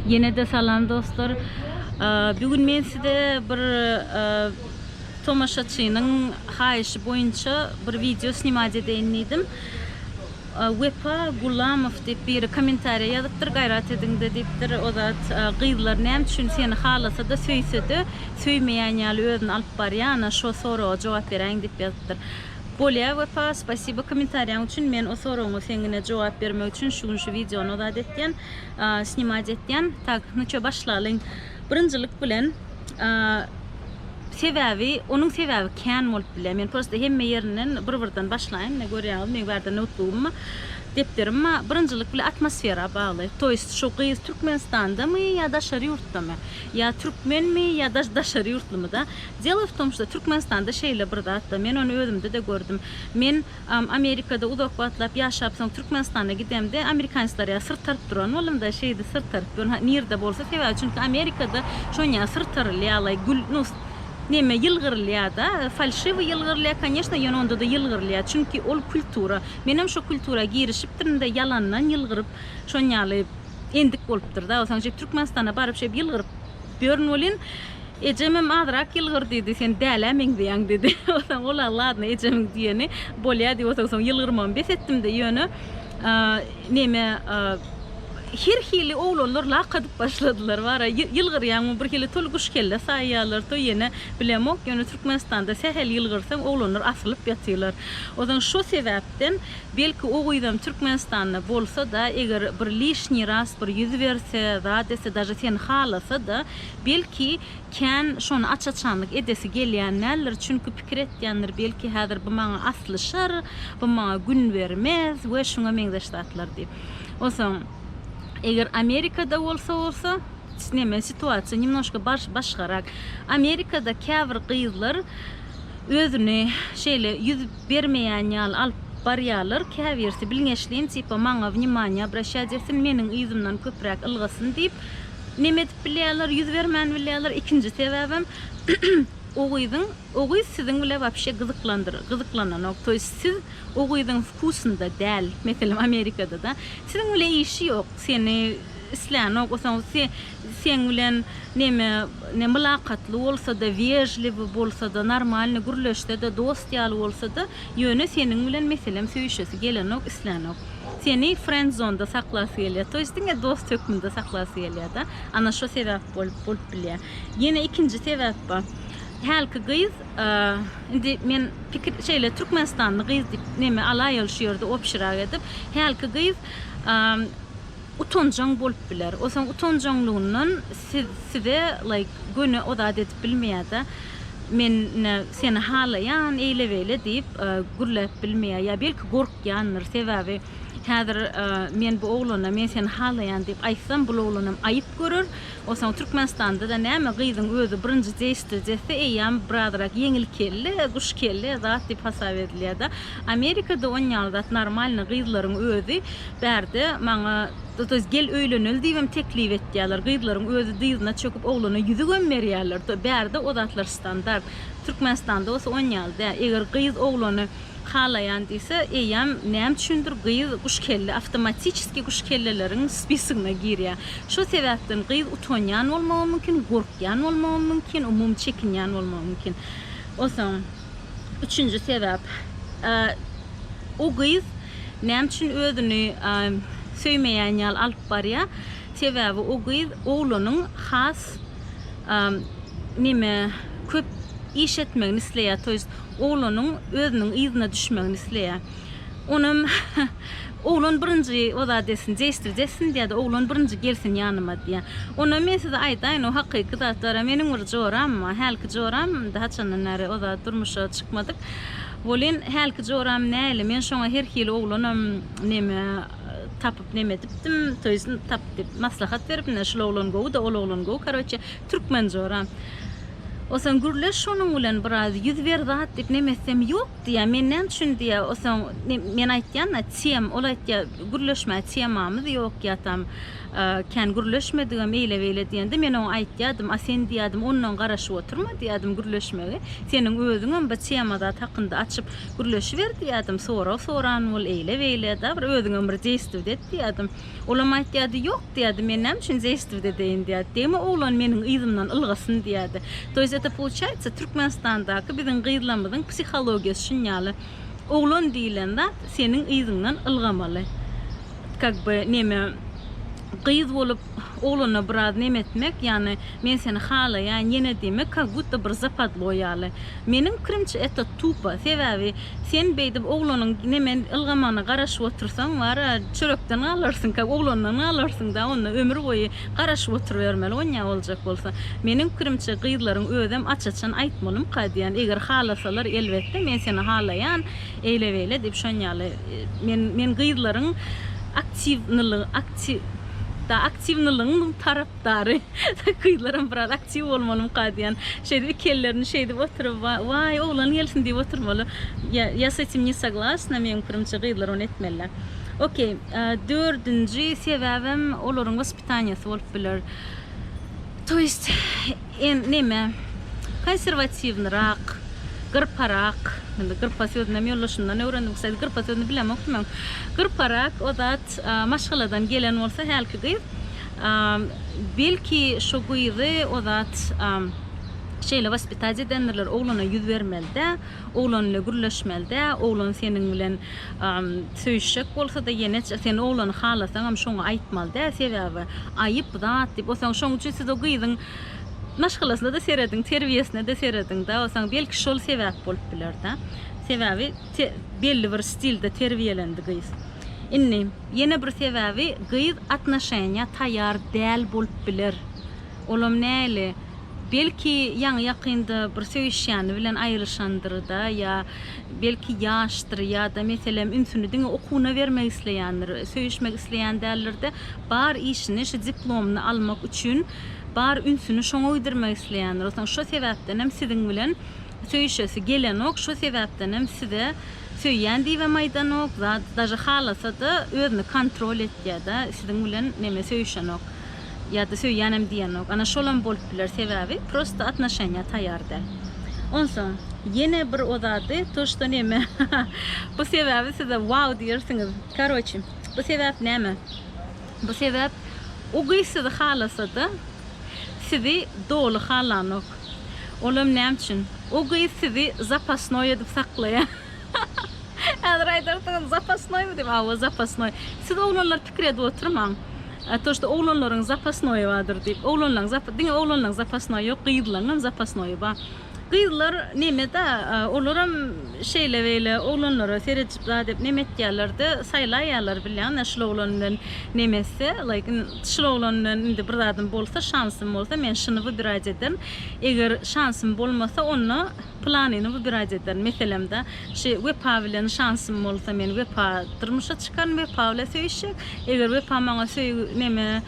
Yine de salam dostlar. Bugün men size bir tomaşaçının hayışı boyunca bir video snimat edeydim. Wepa Gulamov dep bir komentariya yazıptır, gayrat edin dediptir. O da gıydılar nem üçün seni halasa da söysödü. Söymeyen yalı özün alıp bar yana şo soruğa cevap veren dep yazıptır. Bolya Wepa, spasiba komentariyan üçün men o soruğunu sengine cevap vermek üçün şu videonu da etken, snimat etken. Tak, nöçe başlayalım. Birincilik bilen sebebi, onun sebebi kän bolup bile. Men prosta hemme yerinden bir-birden başlayın. Ne görýärem, ne berden notluğumma depterim ma birincilik bile atmosfera bağlı. Toýst şu gyz Türkmenistanda mı ya da şary ýurtda mı? Ya Türkmen mi ya da şary ýurtly mı da? Дело в том, что Türkmenistanda şeýle bir zatda men onu özümde de gördüm. Men Amerikada uzak wagtlap ýaşap soň Türkmenistana gidemde Amerikançlar ýa sır tarıp duran bolumda şeýdi sır tarıp. Nirde bolsa sebäbi çünki Amerikada şoňa sır tarylýar, gül nus neme yılgırlıya da falşivi yılgırlıya, конечно, yanında da yılgırlıya çünkü ol kultura. Menem şu kultura girişiptir de yalandan yılgırıp şonyalı endik bolupdur da. O zaman Türkmenistan'a barıp şey yılgırıp görün olin. Ecemem adrak yılgır dedi, sen dälemeň diýen dedi. O zaman ola ladna ecemem diýeni bolýa diýip o zaman yılgırmam besetdim de ýöne neme her hili oğlanlar laqadıp başladılar var. Yılgıryan bir hili tolguş kelle saýýarlar to ýene bilemok. Ýöne Türkmenistanda sehel yılgırsaň oğlanlar asılıp ýatýarlar. O zaman şu sebäpden belki o güýdem Türkmenistanda bolsa da eger bir lişni ras bir ýüz berse da dese daja sen halasa da belki kän şonu açaçanlyk edesi gelýänler çünkü pikir etýänler belki häzir bu maňa aslyşar, bu maňa gün bermez we şoňa meňzeşdatlar diýip. O zaman eğer Amerika'da olsa neme situasiya немножко başgarak. Amerika'da käbir gyzlar özüne şeýle ýüz bermeýän ýaly alyp barýarlar. Käbirsi bilgeçliň tipa maňa wнимание обращать etsin, meniň ýüzümden köpräk ılgysyn diýip neme edip bilýärler, ýüz bermän bilýärler. Ikinji sebäbim o gyz siziň bile wapşe gyzyklananok. Toýst siz o gyzyň wkusynda däl. Meselem Amerikada da siziň bile işi ýok. Seni islanok, o zaman sen bilen neme mülakatly bolsa da, wejliwi bolsa da, normalny gürleşde de dost ýaly bolsa da ýöne seniň bilen meselem söýüşesi gelenok, islanok. Seni friend zonda saklasy gelýär. Toýst dost hökmünde saklasy gelýär da. Ana şu sebäp bolup bilýär. Ýene ikinji sebäp bar. Halky gyz, indi men pikir şeýle Türkmenistanly gyz diýip neme alaýal şeýerde opşyrak edip, halky gyz utonjaň bolup biler. O zaman utonjaňlygyndan size like göne odat edip bilmeýär da. Men seni halayan eýle-beýle diýip gürläp bilmeýär. Ya belki gorkýandyr sebäbi häzir men bu oglana men seni halayan diýip aýtsam bu oglanam aýyp görür. O zaman Türkmenistanda da näme gyzyň özü birinji dese eýam bradrak yeňil kelle, guş kelle zat diýip hasap edilýär da. Amerikada on ýaldat normalny gyzlaryň özü berde maňa toýst gel öýlenel diýip teklip etýärler. Gyzlaryň özü dyzyna çöküp oglana ýüzü gömberýärler. Berde o zatlar standart. Türkmenistanda olsa on ýalda eger gyz oglany halayan diýse eýam näme düşündir gyz guş kelle awtomatiski guş kelleleriň spisigine girýär. Şu sebäpden gyz utonýan bolmagy mümkin, gorkýan bolmagy mümkin, umum çekinýän bolmagy mümkin. O zaman üçüncü sebäp o gyz näme üçin özüni söýmeýän ýaly alyp barýar. Sebäbi o gyz oglanyň has neme köp iş etmegini isleýär. Toýst oglanyň özüniň ýyzyna düşmegini isleýär. Onum oglan birinji oda desin, jeýstirjesin diýär, oglan birinji gelsin ýanyma diýär. Ona men size aýtaýyn, o hakyky zatlara meniň bir joram, halky joram da haçandan näre oda durmuşa çykmadyk. Bolin halky joram näle? Men şoňa her hili oglanam neme tapıp neme dipdim, toýst tapyp maslahat berip, näşe oglan gowy da ol oglan gowy, korоче türkmen joram. O zaman gürleş şonun bilen biraz ýüz ber zat diýip nemesem ýok diýär. Men näme üçin diýär? O zaman men aýtýan, tiýem ol aýtýar, gürleşme tiýemamiz ýok ýatam. Kän gürleşmedigem eýle beýle diýende men oňa aýtýadım, "A sen diýadım, ondan garaşyp oturma" diýadım gürleşmegi. Seniň özüňem bu temada takynda açyp gürleşiber diýadım. Soran bol eýle beýle da bir özüňem bir jeýstip det diýadım. Olam aýtýady, "Ýok" diýadi, "Men näme üçin jeýstip dedeýin" diýadi. Deme oglan meniň ýzymdan ylgasyn diýadi. То есть это получается Türkmenistandaky biziň gyzlamyzyň psихологиясы şunýaly. Oglan diýilen zat seniň ýzyňdan ylgamaly. Как бы neme gyz bolup oglana biraz neme etmek, yani men seni halaýan ýene demek как будто bir zapatly oýaly. Meniň pikirimçe это tupа. Sebäbi sen beýdip oglanyň nemen ylgamany garaşyp otursaň wara çörekden alarsyň, ka oglandan alarsyň da onu ömür boyu garaşyp oturuvermeli oňa boljak bolsa. Meniň pikirimçe gyzlaryň özem açaçan aýtmalym kadiýan. Eger halasalar elbetde men seni halaýan eýle beýle dep şonýaly. Men gyzlaryň aktivniliğin taraftarı. Kıyılarım biraz aktiv olmalım kadiyan. Şeyde kellerini şeyde oturup vay oğlan gelsin diye oturmalı. Ya с этим не согласна, men pirimçe kıyılar onu etmeliler. Okey, dördüncü sebebim olorun vaspitanyası olup bilir. То есть, neme, konservativnırak, gırparak, gırpa sözüne yolluşundan öğrendim. Gırpa sözünü bilem okudum. Gırparak o zat maşgaladan gelen olsa helki gyz. Belki şu gyzy o zat şeyle vaspitaz edenler oğlana yüz vermelde, oğlanla gürleşmelde, oğlan senin bilen söýüşek bolsa da yine sen oğlanı halasaň am şoňa aýtmalda, sebäbi aýyp zat dip o şoň üçin siz o gyzyň maşgalasynda da seredin, terbiýesine de seredin da, osaň belki şol sebäp bolup biler da. Sebäbi belli bir stilde terbiýelendi gyz. Inni ýene bir sebäbi gyz atnaşanya taýar däl bolup biler. Olam näli? Belki ýaňy ýakynda bir söýüşýäni bilen aýryşandyr da, ya belki ýaşdyr ya da meselem ünsüni diňe okuwuna bermek isleýändir, söýüşmek isleýän dällerde bar işini, şu diplomny almak üçin bar ünsüni şoňa uydurmak isleýändir. Osaň şo sebäpden hem siziň bilen söýüşesi gelenok, şo sebäpden hem size söýýän diýe maýdanok, daja halasa da özüni kontrol etýär-de siziň bilen neme söýüşenok. Ya da söýýänem diýenok. Ana şolam bolup biler sebäbi prosta atnaşanya taýarda. Onsoň ýene bir odady, to što neme. Bu sebäbi size wow diýersiňiz. Короче, bu sebäp näme? Bu sebäp o gyzy halasada sizi dolu halanok. Olam näme üçin? O gyzy sizi zapasnoy edip saklaýar. Adraýdarsyň zapasnoy diýip, awa zapasnoy. Siz oglanlar pikir edip oturmaň. To что oğlanların zapasnoyu vardır deyip, oğlanların zapasnoyu yok, gyzlaryň zapasnoyu ba. Gyzlar neme da, olaram şeyle beýle oğlanlara seredip zadep nemet ýerlerde saýlaýarlar bilýän, şol oğlandan nemesi, like şol oğlandan indi bir zadym bolsa, şansym bolsa men şuny wybirać ederim. Eger şansym bolmasa onu planyny wybirać ederim. Meselemde şu wepa bilen şansym bolsa men wepa durmuşa çykan, wepa bilen söýüşek. Eger wepa maňa neme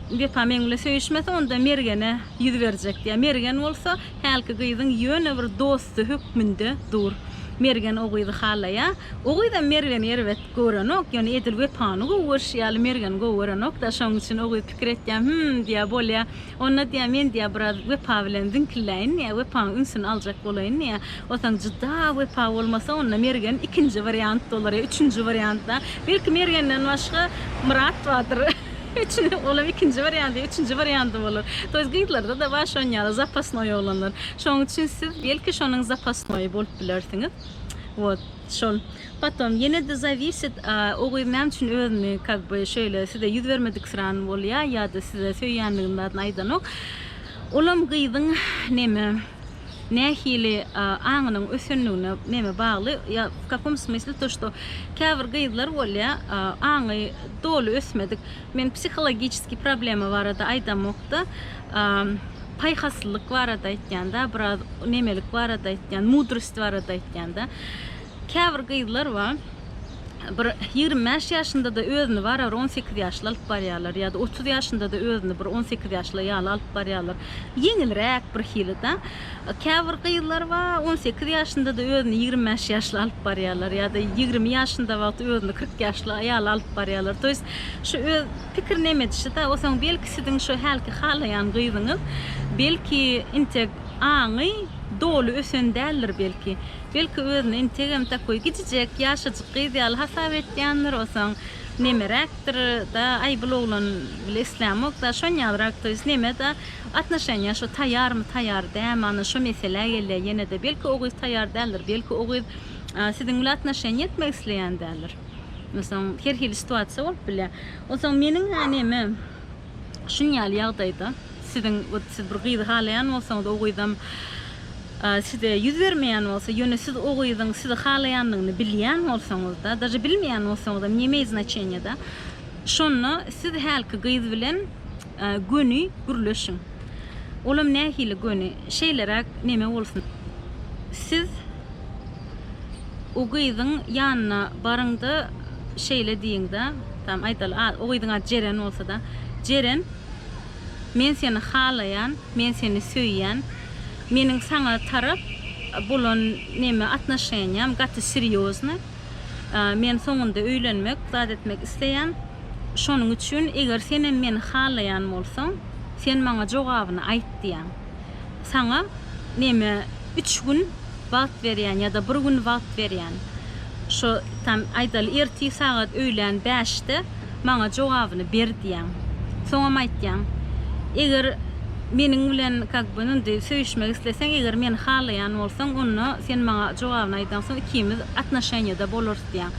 wepa men bilen söýüşmese onda mergene ýüz berjek diýär. Mergen bolsa helki gyzyň ýöne bir dosty hökmünde dur. Mergen o gyzy halaýa. O gyzy mergen ýerbet görenok, ýani edil wepany gowur, ýaly mergen gowuranok da şoň üçin o gyzy pikir etýär. Diýär bolýa. Onda diýär men diýär biraz wepa bilen diňkiläýin, ýa wepa ünsün aljak bolaýyn, ýa otaň jyda wepa bolmasa onda mergen ikinji variant bolar, üçüncü variantda. Belki mergenden başga Murat bardyr. Olam ikinci variantı, üçüncü variantı olur. To есть gyzlarda da baş oňýaly zapasnoy olanlar. Şoň üçin siz belki şonuň zapasnoy bolup bilersiňiz. Вот, şol. Потом ýene de зависит, o gyzmam üçin özüni как бы şöyle size ýüz vermedik sıran bolýar, ýa da size söýýänliginden aýdanok. Olam gyzyň neme nähili aňynyň ösenligine neme bagly, ya в каком смысле то что käbir gyzlar bolýar, aňy dolu ösmedik. Men psixologический problema barada aýdamokda, paýhaslyk barada aýtganda, biraz nemelik barada aýtganda, mudrost barada aýtganda, käbir gyzlar var. bir 25 yaşında da özünü var, 18 yaşlı alıp barýarlar ya da 30 yaşında da özünü bir 18 yaşlı ýaly alyp barýarlar. Yeňilrek bir hilda. Käbir gyýylar var, 18 yaşında da özünü 25 yaşlı alyp barýarlar ya da 20 yaşında wagt özünü 40 yaşlı ýaly alyp barýarlar. Toýs şu öz pikir nemedişi da osaň belki siziň şu halky halayan gyýdyňyz belki intek aňy dolu ösen däldir belki. Belki özüni integem takoy gidecek yaşaçyk gyýdýal hasap etýänler olsaň nemerekdir da aýbyl oglan bile islamok da şonýalrak toýs neme da atnaşanya şu taýarmy taýar däm ana şu mesele gelle ýene de belki o gyz taýar däldir belki o gyz siziň bilen atnaşanya etmek isleýän däldir. Mesela her hil situasiýa bolup bile. Olsaň meniň neme şonýal ýagdaýda siz bir gyzy halayan bolsaňyz o gyzam size yüz vermeyen olsa, yönü siz o gyzyň sizi halayanlygyny bilýän bolsaňyz da, daja bilmeýän bolsaňyz da, neme znaçenýe da, şonu siz halky gyz bilen göni gürleşiň. Olam nähili göni, şeýlerak neme bolsun. Siz o gyzyň ýanyna barıňda şeýle diýiňde, tam aýdal, o gyzyň ady Jeren bolsa da, Jeren, men seni halayan, men seni söýýän, meniň saňa tarap bolan neme atnaşenýam gaty seriozny. Men soňunda öýlenmek, zat etmek isleýän. Şonuň üçin eger sen meni halayan bolsaň, sen maňa jogabyny aýt diýän. Saňa neme 3 gün wagt berýän ýa-da 1 gün wagt berýän. Şo tam aýdal erti sagat öýlen 5-de maňa jogabyny ber diýän. Soňa aýtýan. Eger meniň bilen kakbynyndy söýüşmek isleseň, eger men halayan bolsaň, onu sen maňa jogabyny aýtdan soň ikimiz atnaşenýada bolurys diýän.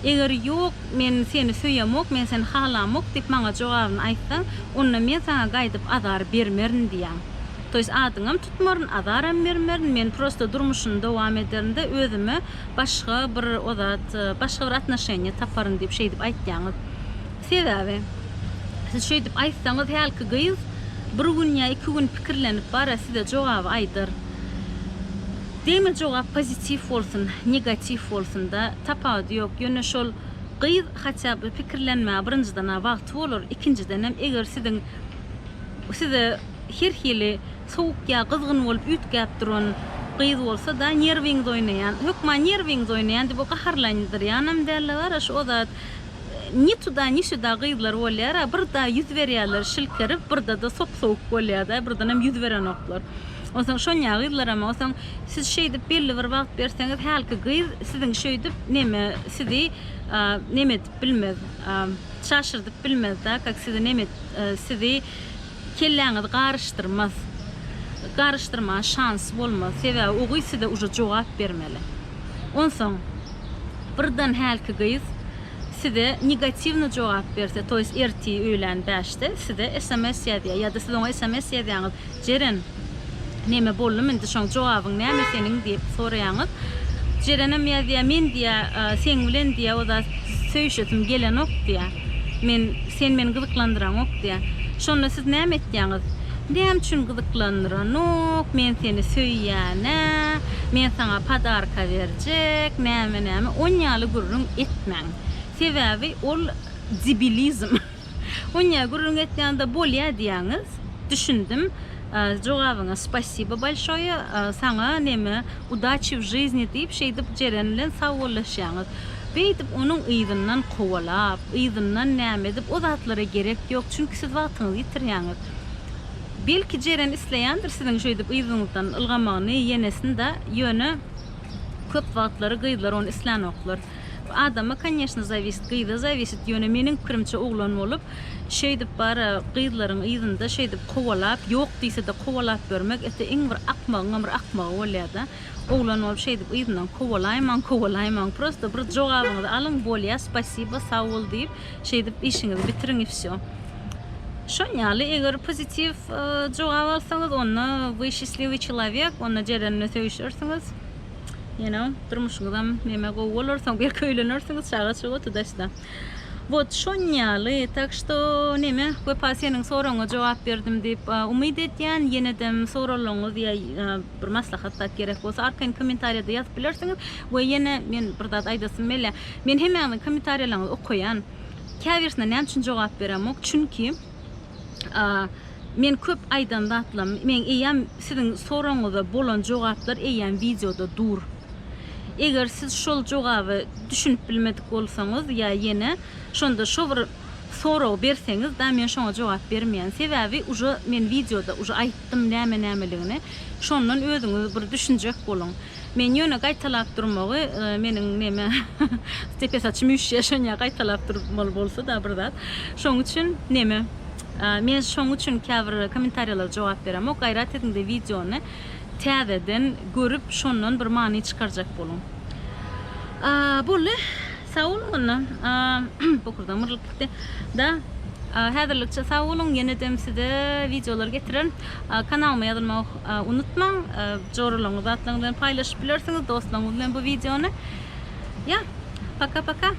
Eger ýok, men seni söýýämok, men seni halamok diýip maňa jogabyny aýtsaň, onu men saňa gaýdyp azar bermerin diýän. Toýs adyňam tutmaryn, azaram bermerin, men prosta durmuşyny dowam ederinde özümi başga bir ozat, başga bir atnaşenýa taparyn diýip şeý diýip aýtýaňyz. Sebäbi siz şeý diýip aýtsaňyz, halky gyz bir gün ya 2 gün pikirlenip bara size jogap aýdyr. Deme jogap pozitiv bolsun, negativ bolsun da tapady ýok. Ýöne şol gyz hatça bir pikirlenme birinjiden wagt bolur, ikinciden hem eger size her hili soğukya kızgın bolup ütgäp duran gyz bolsa da nerwiňiz oýnaýan, hökma nerwiňiz oýnaýan diýip gaharlanýdyr. Ýanam dälle bar şu da ni tuda ni şuda gyzlar bolýar, bir da ýüz berýärler şilkerip, bir da sop-sowuk bolýar da, bir da hem ýüz beren oklar. Osaň şoňa gyzlar ama osaň siz şeýdip belli bir wagt berseňiz, halky gyz siziň şeýdip neme sizi neme bilmez, şaşyrdyp bilmez da, kak sizi neme sizi kelläňiz garışdyrmaz. Garışdyrma şans bolmaz. Sebäbi o gyz size uje jogap bermeli. Onsoň birden halky gyz size negativni jogap berse, toýs erti öýlen 5-de size SMS ýadýar ýa-da siz oňa SMS ýadýaňyz, Jeren neme boldy, men şoň jogabyň näme seniň diýip soraýaňyz. Jerenem ýadýar, men diýär, sen bilen diýär, o da söýüşetim gelen ok diýär. Sen meni gyzyklandyran ok diýär. Şonda siz näme etýäňiz? Näme üçin gyzyklandyran ok? Men seni söýýäne, men saňa padarka berjek, näme oňaly gurrun etmäň. Sebäbi ol zibilizm. Oňa gurrun etýände bolýar diýäňiz. Düşündim. Jogabyňa spasiba большое, saňa neme удачи в жизни diýip şeýdip Jeren bilen sawollaşýaňyz. Beýdip onuň ýygynyň kowalap, ýygynyň näme edip o zatlara gerek ýok, çünki siz wagtyňyzy ýitirýäňiz. Belki Jeren isleýändir siziň şeýdip ýygyňyzdan ylgamagyny, ýenesini de ýöne köp wagtlary gyzlar onu islen oklar. Adama, конечно, зависит, gyza зависит. Ýöne meniň pikirimçe oglan bolup, şeýdip bara gyzlaryň ýygynda şeýdip kowalap, ýok diýse de kowalap bermek, ete iň bir akmagy bolýar da. Oglan bolup şeýdip ýygyndan kowalaýman, prosta bir jogabyňyzy alyň bolýar, spasiba, sag bol diýip şeýdip işiňizi bitiriň и всё. Şoňaly eger pozitiv jogap alsaňyz, onu вы счастливый человек, onu Jerenle söýüşersiňiz. Durmuşyňyzam neme gowy bolarsaň, belki öýlenерsiňiz, şaga çygyp tudasda. Вот şonyalı, tak što neme Webasiyanın soruğuna cevap verdim dep umid etýän ýene-dem soralarňyz ýa bir maslahat tap gerek bolsa arkaň kommentariýada ýazyp bilersiňiz we ýene men bir zat aýdasym bele men hemmäň kommentariýalaryňyzy okuyan käbirsine näme üçin jogap beremok çünki men köp aýdan datlam men eýem siziň soraňyza bolan jogaplar eýem videoda dur. Eger siz şol jogaby düşünüp bilmedik bolsaňyz ýa ýene şonda şo bir sorag berseňiz da men şoňa jogap bermeýän. Sebäbi uje men videoda uje aýtdym näme-nämeligini. Şondan özüňiz bir düşünjek boluň. Men ýöne gaýtalap durmagy meniň näme stepesatçym üç ýaşaňa gaýtalap durmaly bolsa da bir zat. Şoň üçin näme men şoň üçin käbir kommentariýalara jogap berem. O gaýrat edinde videony täzeden görüp şondan bir many çykarjak bolun. Bolle sağ olun. Bokurda mırlık gitti. Da häzirlikçe sağ olun. Ýene-dem size videolar getiren. Kanalyma ýazylmagy unutmaň. Joralarňyzy atlaryňdan paýlaşyp bilersiňiz dostlaryňyz bilen bu videony. Ya, paka paka.